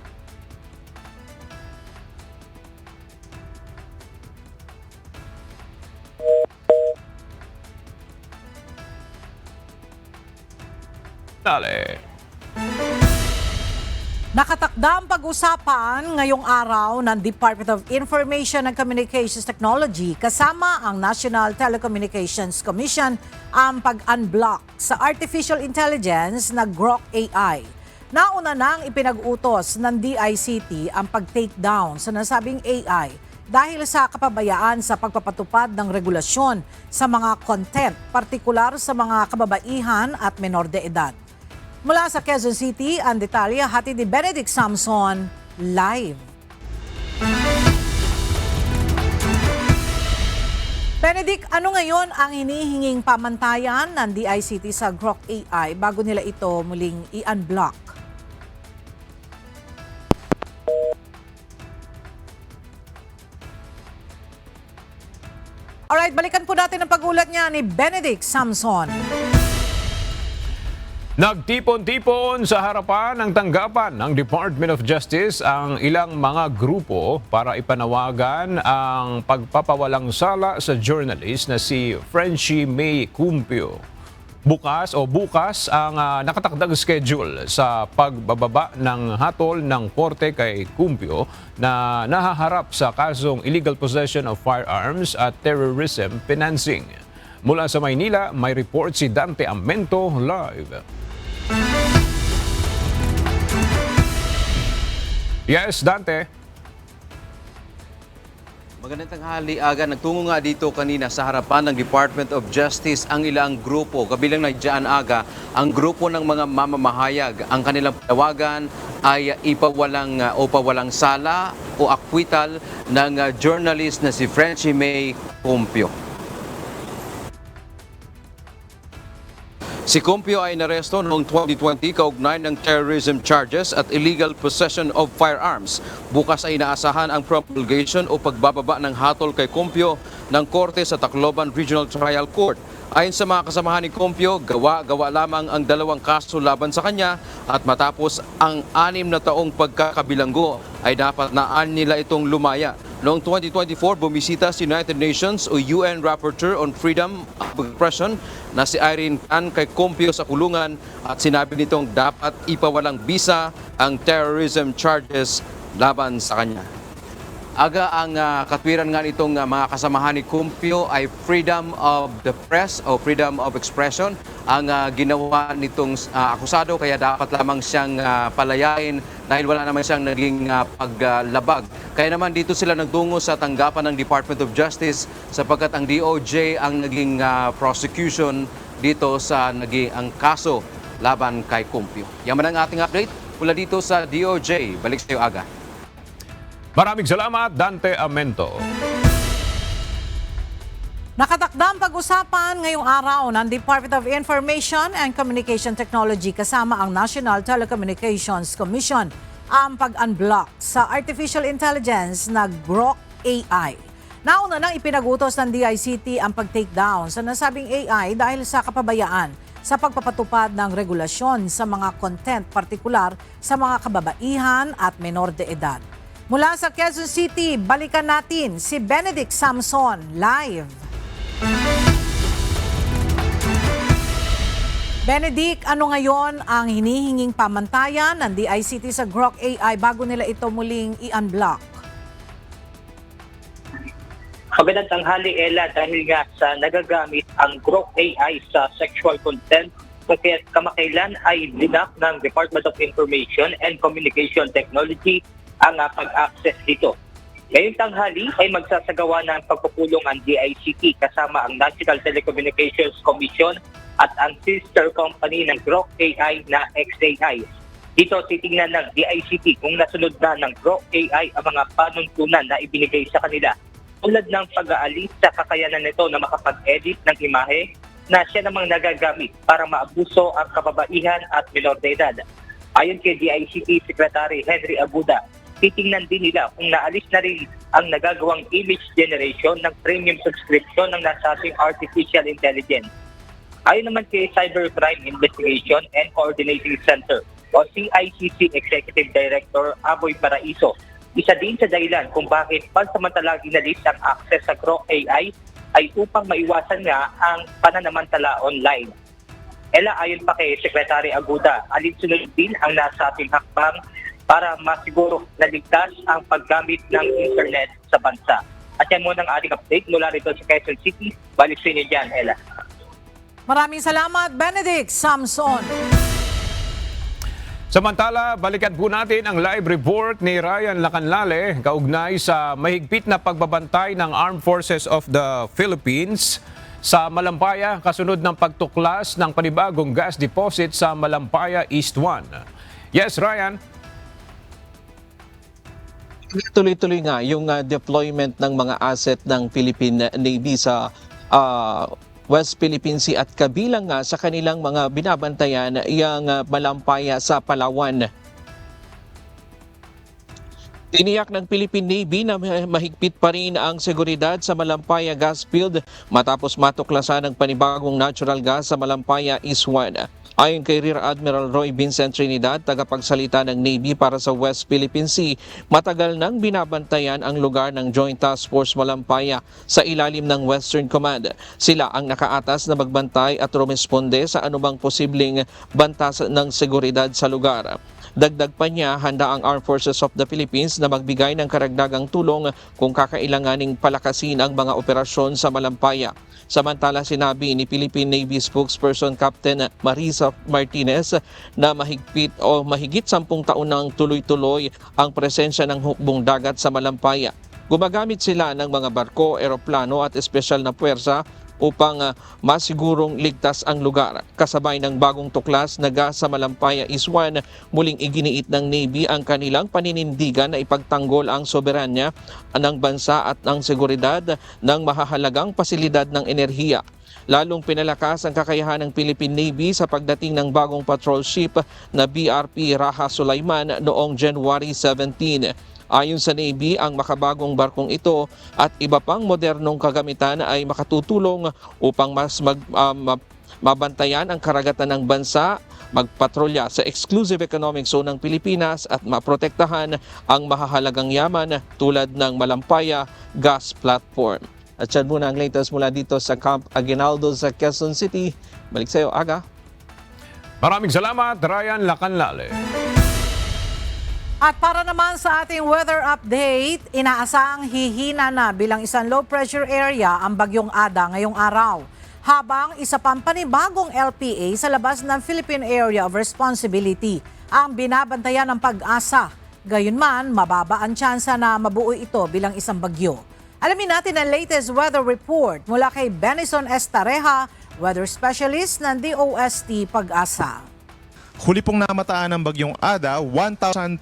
Nakatakda ang pag-usapan ngayong araw ng Department of Information and Communications Technology kasama ang National Telecommunications Commission ang pag-unblock sa artificial intelligence na Grok AI. Nauna nang ipinag-utos ng DICT ang pag-take down sa nasabing AI dahil sa kapabayaan sa pagpapatupad ng regulasyon sa mga content, partikular sa mga kababaihan at menor de edad. Mula sa Quezon City, ang detalye hatid ni Benedict Samson live. Benedict, ano ngayon ang hinihinging pamantayan ng DICT sa Grok AI bago nila ito muling i-unblock? Alright, balikan po natin ang pag-ulat niya ni Benedict Samson. Nagtipon-tipon sa harapan ng tanggapan ng Department of Justice ang ilang mga grupo para ipanawagan ang pagpapawalang sala sa journalist na si Frenchie May Cumpio. Bukas ang nakatakdang schedule sa pagbababa ng hatol ng korte kay Cumpio na nahaharap sa kasong illegal possession of firearms at terrorism financing. Mula sa Maynila, may report si Dante Amento live. Yes, Dante. Magandang tanghali, Aga. Nagtungo nga dito kanina sa harapan ng Department of Justice ang ilang grupo. Kabilang na dyan, Aga, ang grupo ng mga mamamahayag. Ang kanilang panawagan ay pawalang sala o acquittal ng journalist na si Frenchie May Cumpio. Si Cumpio ay inaresto noong 2020 kaugnay ng terrorism charges at illegal possession of firearms. Bukas ay inaasahan ang promulgation o pagbababa ng hatol kay Cumpio ng korte sa Tacloban Regional Trial Court. Ayon sa mga kasamahan ni Cumpio, gawa lamang ang 2 kaso laban sa kanya at matapos ang 6 na taong pagkakabilanggo ay dapat naan nila itong lumaya. Noong 2024, bumisita sa United Nations o UN Rapporteur on Freedom of Expression na si Irene Tan kay Cumpio sa kulungan at sinabi nitong dapat ipawalang bisa ang terrorism charges laban sa kanya. Aga, ang katwiran nga nitong mga kasamahan ni Cumpio ay freedom of the press o freedom of expression ang ginawa nitong akusado, kaya dapat lamang siyang palayain dahil wala naman siyang naging paglabag. Kaya naman dito sila nagtungo sa tanggapan ng Department of Justice sapagkat ang DOJ ang naging prosecution dito sa naging ang kaso laban kay Kumpyo. Yaman ang ating update mula dito sa DOJ. Balik sa iyo, Aga. Maraming salamat, Dante Amento. Nakatakdang pag-usapan ngayong araw ng Department of Information and Communication Technology kasama ang National Telecommunications Commission ang pag-unblock sa artificial intelligence na Grok AI. Nauna nang ipinagutos ng DICT ang pag-takedown sa nasabing AI dahil sa kapabayaan sa pagpapatupad ng regulasyon sa mga content partikular sa mga kababaihan at menor de edad. Mula sa Quezon City, balikan natin si Benedict Samson live. Benedict, ano ngayon ang hinihinging pamantayan ng DICT sa Grok AI bago nila ito muling i-unblock? Magandang tanghali, Ella, dahil nga sa nagagamit ang Grok AI sa sexual content, kaya kamakailan ay dinak ng Department of Information and Communication Technology ang pag-access dito. Ngayong tanghali ay magsasagawa ng pagpupulong ang DICT kasama ang National Telecommunications Commission at ang sister company ng Grok AI na XAI. Dito titingnan ng DICT kung nasunod na ng Grok AI ang mga panuntunan na ibinigay sa kanila, tulad ng pag-aalis sa kakayanan nito na makapag-edit ng imahe na siya namang nagagamit para maabuso ang kababaihan at minor de edad. Ayon kay DICT Secretary Henry Aguda, titingnan din nila kung naalis na rin ang nagagawang image generation ng premium subscription ng nasabing artificial intelligence. Ayon naman kay Cybercrime Investigation and Coordinating Center o CICC Executive Director Aboy Paraiso, isa din sa dahilan kung bakit pansamantalang inalis ang access sa Grok AI ay upang maiwasan nga ang pananamantala online. Ella, ayon pa kay Secretary Aguda, alinsunod din ang nasabing hakbang para masiguro na ligtas ang paggamit ng internet sa bansa. At yan muna ang ating update mula rito sa Quezon City. Balik sa inyo dyan, Ella. Maraming salamat, Benedict Samson. Samantala, balikan po natin ang live report ni Ryan Lacanlale kaugnay sa mahigpit na pagbabantay ng Armed Forces of the Philippines sa Malampaya kasunod ng pagtuklas ng panibagong gas deposit sa Malampaya East 1. Yes, Ryan. Tuloy-tuloy nga yung deployment ng mga asset ng Philippine Navy sa West Philippine Sea at kabilang nga sa kanilang mga binabantayan yung Malampaya sa Palawan. Tiniyak ng Philippine Navy na mahigpit pa rin ang seguridad sa Malampaya gas field matapos matuklasan ng panibagong natural gas sa Malampaya East 1. Ayon kay Rear Admiral Roy Vincent Trinidad, tagapagsalita ng Navy para sa West Philippine Sea, matagal nang binabantayan ang lugar ng Joint Task Force Malampaya sa ilalim ng Western Command. Sila ang nakaatas na magbantay at rumesponde sa anumang posibleng banta ng seguridad sa lugar. Dagdag pa niya, handa ang Armed Forces of the Philippines na magbigay ng karagdagang tulong kung kakailanganing palakasin ang mga operasyon sa Malampaya. Samantala, sinabi ni Philippine Navy spokesperson Captain Marisa Martinez na mahigit 10 taon nang tuloy-tuloy ang presensya ng hukbong dagat sa Malampaya. Gumagamit sila ng mga barko, eroplano at espesyal na puwersa upang masigurong ligtas ang lugar. Kasabay ng bagong tuklas na gas sa Malampaya East 1, muling iginiit ng Navy ang kanilang paninindigan na ipagtanggol ang soberanya ng bansa at ang seguridad ng mahahalagang pasilidad ng enerhiya. Lalong pinalakas ang kakayahan ng Philippine Navy sa pagdating ng bagong patrol ship na BRP Raha Sulaiman noong January 17. Ayon sa Navy, ang makabagong barkong ito at iba pang modernong kagamitan ay makatutulong upang mas mabantayan ang karagatan ng bansa, magpatrolya sa exclusive economic zone ng Pilipinas at maprotektahan ang mahahalagang yaman tulad ng Malampaya gas platform. At yan muna ang latest mula dito sa Camp Aguinaldo sa Quezon City. Balik sa iyo, Aga. Maraming salamat, Ryan Lacanlale. At para naman sa ating weather update, inaasahang hihina na bilang isang low pressure area ang Bagyong Ada ngayong araw. Habang isa pang panibagong LPA sa labas ng Philippine Area of Responsibility ang binabantayan ng Pag-asa. Gayunman, mababa ang tsansa na mabuo ito bilang isang bagyo. Alamin natin ang latest weather report mula kay Benison Estareja. Weather specialist ng DOST Pag-asa. Huli pong namataan ng bagyong Ada, 1,245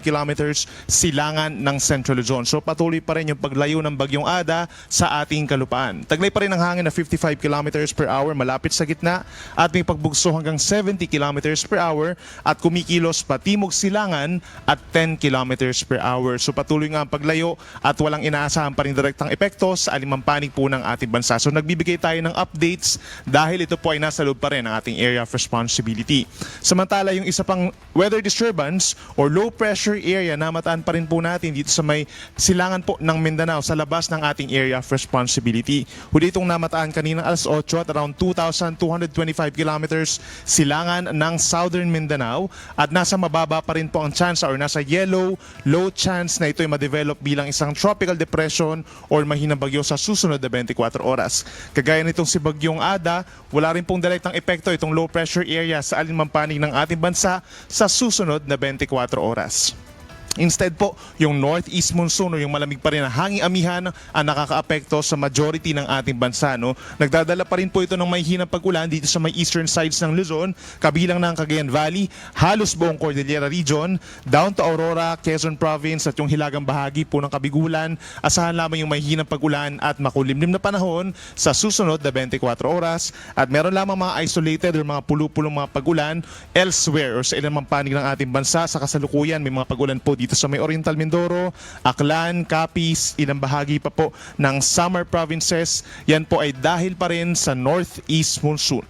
kilometers silangan ng Central Luzon. So patuloy pa rin yung paglayo ng bagyong Ada sa ating kalupaan. Taglay pa rin ang hangin na 55 kilometers per hour malapit sa gitna at may pagbugso hanggang 70 kilometers per hour at kumikilos patimog silangan at 10 kilometers per hour. So patuloy nga ang paglayo at walang inaasahan pa rin direktang epekto sa alimampanig po ng ating bansa. So nagbibigay tayo ng updates dahil ito po ay nasa loob pa rin ng ating area of responsibility. Samantala, yung isa pang weather disturbance or low pressure area na mataan pa rin po natin dito sa may silangan po ng Mindanao sa labas ng ating area of responsibility. Huli itong namataan kaninang alas 8 at around 2,225 kilometers silangan ng southern Mindanao at nasa mababa pa rin po ang chance or nasa yellow, low chance na ito ay ma-develop bilang isang tropical depression or mahinang bagyo sa susunod na 24 oras. Kagaya nitong si Bagyong Ada, wala rin pong direktang epekto itong low pressure area sa alimampanig ng ating bansa sa susunod na 24 oras. Instead po, yung northeast monsoon o yung malamig pa rin na hanging amihan ang nakakaapekto sa majority ng ating bansa. No? Nagdadala pa rin po ito ng may hinang pag-ulan dito sa may eastern sides ng Luzon, kabilang ng Cagayan Valley, halos buong Cordillera Region, down to Aurora, Quezon Province at yung hilagang bahagi po ng Kabigulan. Asahan lamang yung may hinang pag-ulan at makulimlim na panahon sa susunod na 24 oras at meron lamang mga isolated or mga pulupulong mga pag-ulan elsewhere or sa ilang panig ng ating bansa. Sa kasalukuyan, may mga pag-ulan po dito sa may Oriental Mindoro, Aklan, Capiz, ilang bahagi pa po ng Samar provinces. Yan po ay dahil pa rin sa northeast monsoon.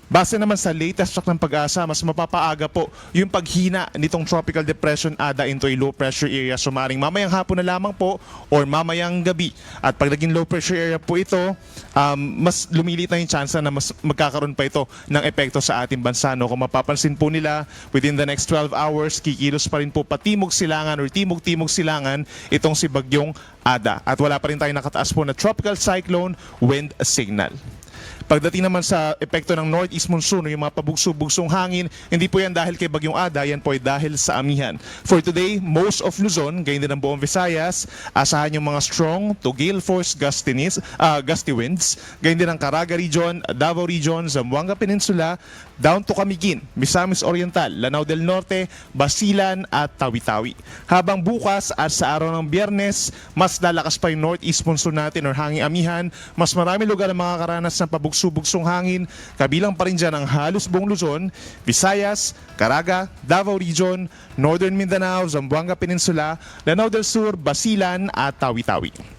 Base naman sa latest track ng Pag-asa, mas mapapaaga po yung paghina nitong tropical depression Ada into a low pressure area. So maaaring mamayang hapon na lamang po or mamayang gabi. At pag naging low pressure area po ito, mas lumilit na yung chance na mas magkakaroon pa ito ng epekto sa ating bansa. No? Kung mapapansin po nila, within the next 12 hours, kikilos pa rin po patimog silangan or timog-timog silangan itong si Bagyong Ada. At wala pa rin tayong nakataas po na tropical cyclone wind signal. Pagdating naman sa epekto ng northeast monsoon, yung mga pabugso-bugsong hangin, hindi po yan dahil kay Bagyong Ada, yan po ay dahil sa amihan. For today, most of Luzon, gayon din ang buong Visayas, asahan yung mga strong to gale force gusty winds, gayon din ang Caraga Region, Davao Region, Zamboanga Peninsula, down to Camiguin, Misamis Oriental, Lanao del Norte, Basilan at Tawi-Tawi. Habang bukas at sa araw ng Biyernes, mas lalakas pa yung northeast monsoon natin or hanging amihan, mas marami lugar ang makakaranas ng pabugso-bugsong hangin, kabilang pa rin dyan ang halos buong Luzon, Visayas, Caraga, Davao Region, Northern Mindanao, Zamboanga Peninsula, Lanao del Sur, Basilan at Tawi-Tawi.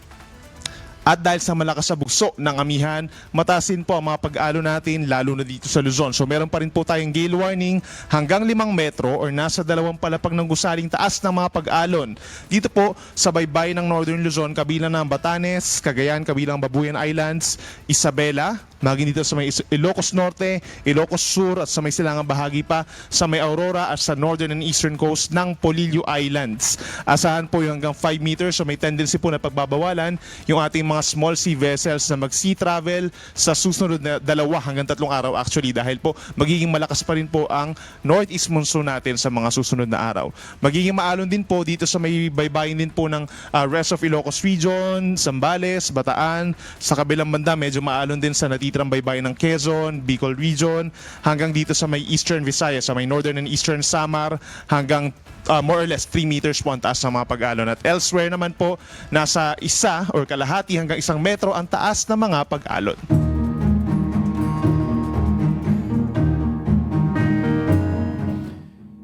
At dahil sa malakas na bugso ng amihan, matasin po ang mga pag-alo natin lalo na dito sa Luzon. So meron pa rin po tayong gale warning hanggang 5 metro or nasa 2 palapag ng gusaling taas ng mga pag-alon. Dito po sa baybayin ng Northern Luzon, kabilang ng Batanes, Cagayan, kabilang Babuyan Islands, Isabela, maging dito sa may Ilocos Norte, Ilocos Sur at sa may silangang bahagi pa sa may Aurora at sa northern and eastern coast ng Polillo Islands. Asahan po yung hanggang 5 meters, so may tendency po na pagbabawalan yung ating mga small sea vessels na mag-sea travel sa susunod na 2 hanggang 3 araw actually dahil po magiging malakas pa rin po ang northeast monsoon natin sa mga susunod na araw. Magiging maalon din po dito sa may baybayin din po ng rest of Ilocos Region, Zambales, Bataan. Sa kabilang banda medyo maalon din sa natitirang baybayin ng Quezon, Bicol Region, hanggang dito sa may Eastern Visayas, sa may Northern and Eastern Samar, hanggang more or less 3 meters po ang taas ng mga pag-alon. At elsewhere naman po, nasa 1 or kalahati hanggang 1 metro ang taas ng mga pag-alon.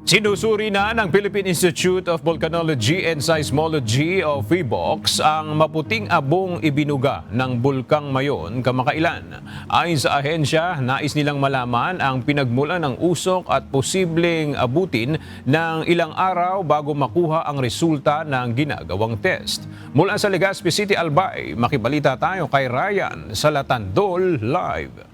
Sinusuri na ng Philippine Institute of Volcanology and Seismology o PHIVOLCS ang maputing abong ibinuga ng Bulkang Mayon kamakailan. Ayon sa ahensya, nais nilang malaman ang pinagmulan ng usok at posibleng abutin ng ilang araw bago makuha ang resulta ng ginagawang test. Mula sa Legazpi City, Albay, makibalita tayo kay Ryan sa Latandol Live.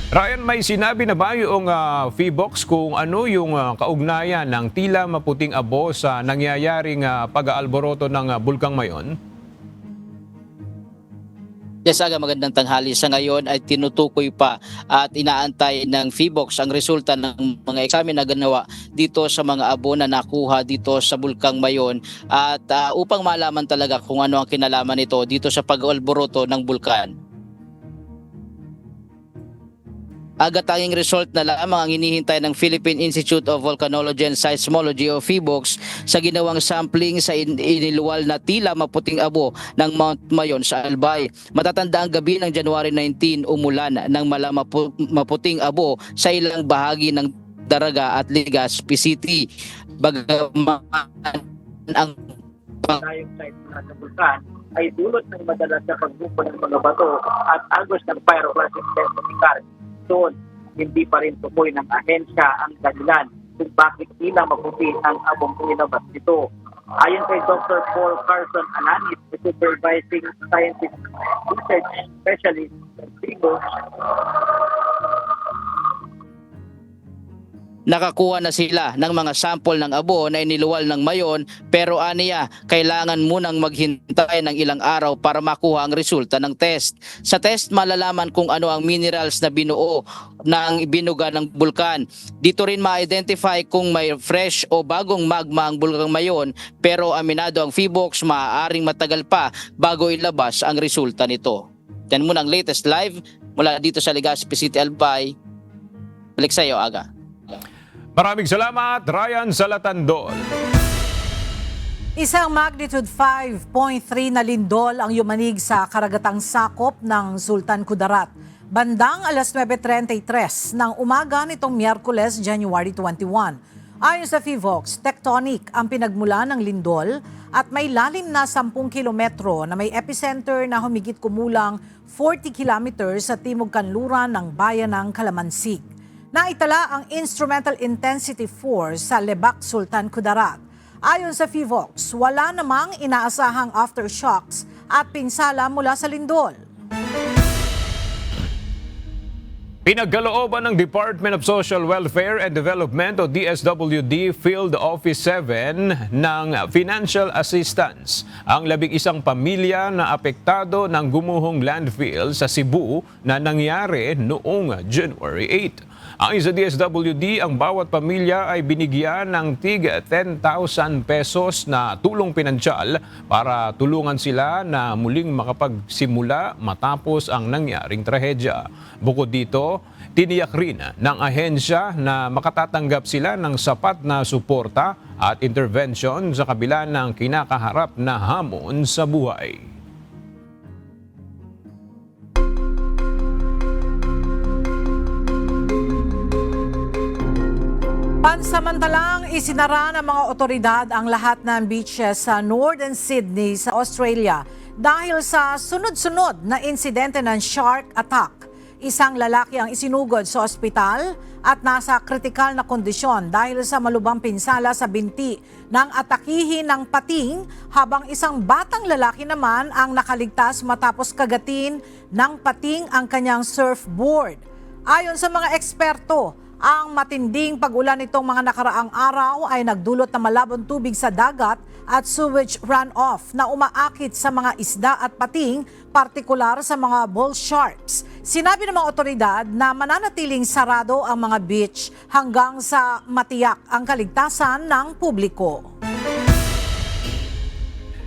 Ryan, may sinabi na ba yung PHIVOLCS kung ano yung kaugnayan ng tila maputing abo sa nangyayaring pag-aalboroto ng Bulkang Mayon? Yes, Aga, magandang tanghali. Sa ngayon ay tinutukoy pa at inaantay ng PHIVOLCS ang resulta ng mga eksamen na ginawa dito sa mga abo na nakuha dito sa Bulkang Mayon at upang malaman talaga kung ano ang kinalaman nito dito sa pag-alboroto ng bulkan. Agatanging result na lamang ang hinihintay ng Philippine Institute of Volcanology and Seismology o PHIVOLCS sa ginawang sampling sa iniluwal na tila maputing abo ng Mount Mayon sa Albay. Matatanda ang gabi ng January 19 umulan ng maputing abo sa ilang bahagi ng Daraga at Legazpi City. Bagaman ang Tayong site ng bulkan ay dulot ng madalas na pagbuko ng mga bato at agos ng pyroclastic intensity current. Doon, hindi pa rin tukoy ng ahensya ang dahilan kung bakit tila maputi ang abong inilabas nito. Ayon kay Dr. Paul Carson Alanis, supervising scientific research specialist ng PHIVOLCS, nakakuha na sila ng mga sample ng abo na iniluwal ng Mayon pero aniya, kailangan munang maghintay ng ilang araw para makuha ang resulta ng test. Sa test, malalaman kung ano ang minerals na binuo ng binuga ng bulkan. Dito rin ma-identify kung may fresh o bagong magma ang Bulkang Mayon pero aminado ang PHIVOLCS maaaring matagal pa bago ilabas ang resulta nito. Yan muna ang latest live mula dito sa Legazpi City, Albay. Balik sa iyo, Aga. Maraming salamat, Ryan Salatandol. Isang magnitude 5.3 na lindol ang yumanig sa karagatang sakop ng Sultan Kudarat. Bandang alas 9:33 ng umaga nitong Miyerkules, January 21. Ayon sa PHIVOLCS, tectonic ang pinagmula ng lindol at may lalim na 10 kilometro na may epicenter na humigit kumulang 40 kilometers sa timog kanluran ng bayan ng Kalamansig. Naitala ang instrumental intensity 4 sa Lebak, Sultan Kudarat. Ayon sa PHIVOLCS, wala namang inaasahang aftershocks at pinsala mula sa lindol. Pinagkalooban ng Department of Social Welfare and Development o DSWD Field Office 7 ng financial assistance ang 11 pamilya na apektado ng gumuhong landfill sa Cebu na nangyari noong January 8. Ayon sa DSWD, ang bawat pamilya ay binigyan ng tig 10,000 pesos na tulong pinansyal para tulungan sila na muling makapagsimula matapos ang nangyaring trahedya. Bukod dito, tiniyak rin ng ahensya na makatatanggap sila ng sapat na suporta at intervention sa kabila ng kinakaharap na hamon sa buhay. Pansamantalang isinara ng mga otoridad ang lahat ng beaches sa Northern Sydney sa Australia dahil sa sunod-sunod na insidente ng shark attack. Isang lalaki ang isinugod sa ospital at nasa kritikal na kondisyon dahil sa malubhang pinsala sa binti ng atakihin ng pating habang isang batang lalaki naman ang nakaligtas matapos kagatin ng pating ang kanyang surfboard. Ayon sa mga eksperto, ang matinding pag-ulan nitong mga nakaraang araw ay nagdulot ng malabong tubig sa dagat at sewage runoff na umaakit sa mga isda at pating, partikular sa mga bull sharks. Sinabi ng mga otoridad na mananatiling sarado ang mga beach hanggang sa matiyak ang kaligtasan ng publiko.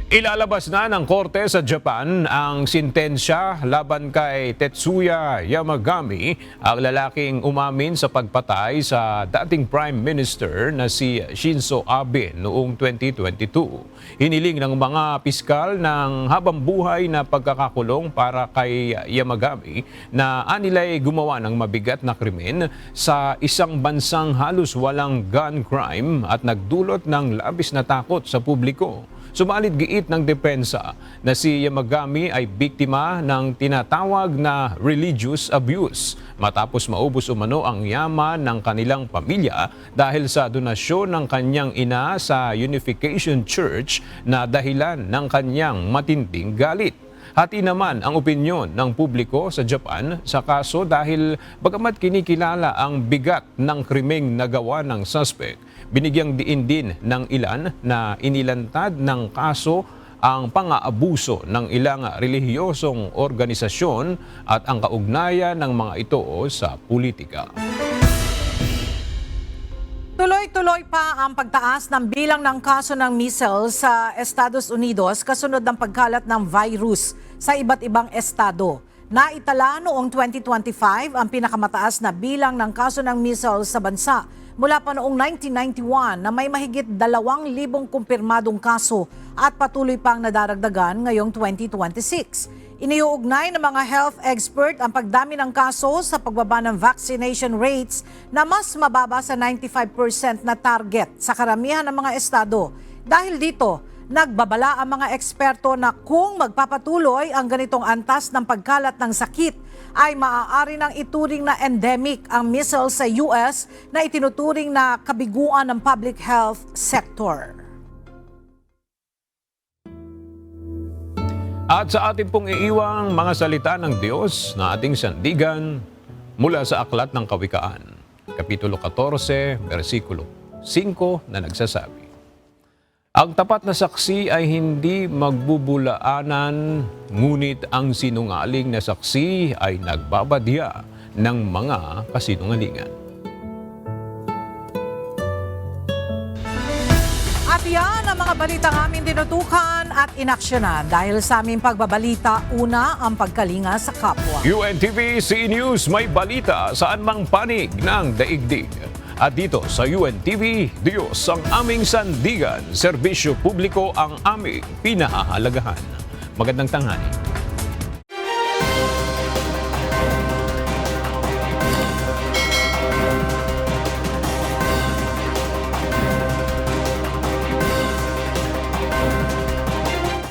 Ilalabas na ng korte sa Japan ang sintensya laban kay Tetsuya Yamagami, ang lalaking umamin sa pagpatay sa dating Prime Minister na si Shinzo Abe noong 2022. Hiniling ng mga piskal ng habang buhay na pagkakakulong para kay Yamagami na anilay gumawa ng mabigat na krimen sa isang bansang halos walang gun crime at nagdulot ng labis na takot sa publiko. Subalit giit ng depensa na si Yamagami ay biktima ng tinatawag na religious abuse matapos maubos umano ang yaman ng kanilang pamilya dahil sa donasyon ng kanyang ina sa Unification Church na dahilan ng kanyang matinding galit. Hati naman ang opinyon ng publiko sa Japan sa kaso dahil bagamat kinikilala ang bigat ng krimeng nagawa ng suspect, binigyang diin din ng ilan na inilantad ng kaso ang pang-aabuso ng ilang relihiyosong organisasyon at ang kaugnayan ng mga ito sa politika. Tuloy-tuloy pa ang pagtaas ng bilang ng kaso ng measles sa Estados Unidos kasunod ng pagkalat ng virus sa iba't ibang estado. Naitala noong 2025 ang pinakamataas na bilang ng kaso ng measles sa bansa mula pa noong 1991 na may mahigit 2,000 kumpirmadong kaso at patuloy pang nadaragdagan ngayong 2026. Iniuugnay ng mga health expert ang pagdami ng kaso sa pagbaba ng vaccination rates na mas mababa sa 95% na target sa karamihan ng mga estado. Dahil dito, nagbabala ang mga eksperto na kung magpapatuloy ang ganitong antas ng pagkalat ng sakit, ay maaari nang ituring na endemic ang measles sa US na itinuturing na kabiguan ng public health sector. At sa ating pong iiwang mga salita ng Diyos na ating sandigan mula sa Aklat ng Kawikaan, Kapitulo 14, versikulo 5 na nagsasabi, ang tapat na saksi ay hindi magbubulaanan, ngunit ang sinungaling na saksi ay nagbabadya ng mga kasinungalingan. At yan ang mga balitang aming tinutukan at inaksyonan dahil sa aming pagbabalita, una ang pagkalinga sa kapwa. UNTV C News may balita saan mang panig ng daigdig. At dito sa UNTV, Diyos ang aming sandigan, serbisyo publiko ang aming pinahahalagahan. Magandang tanghali.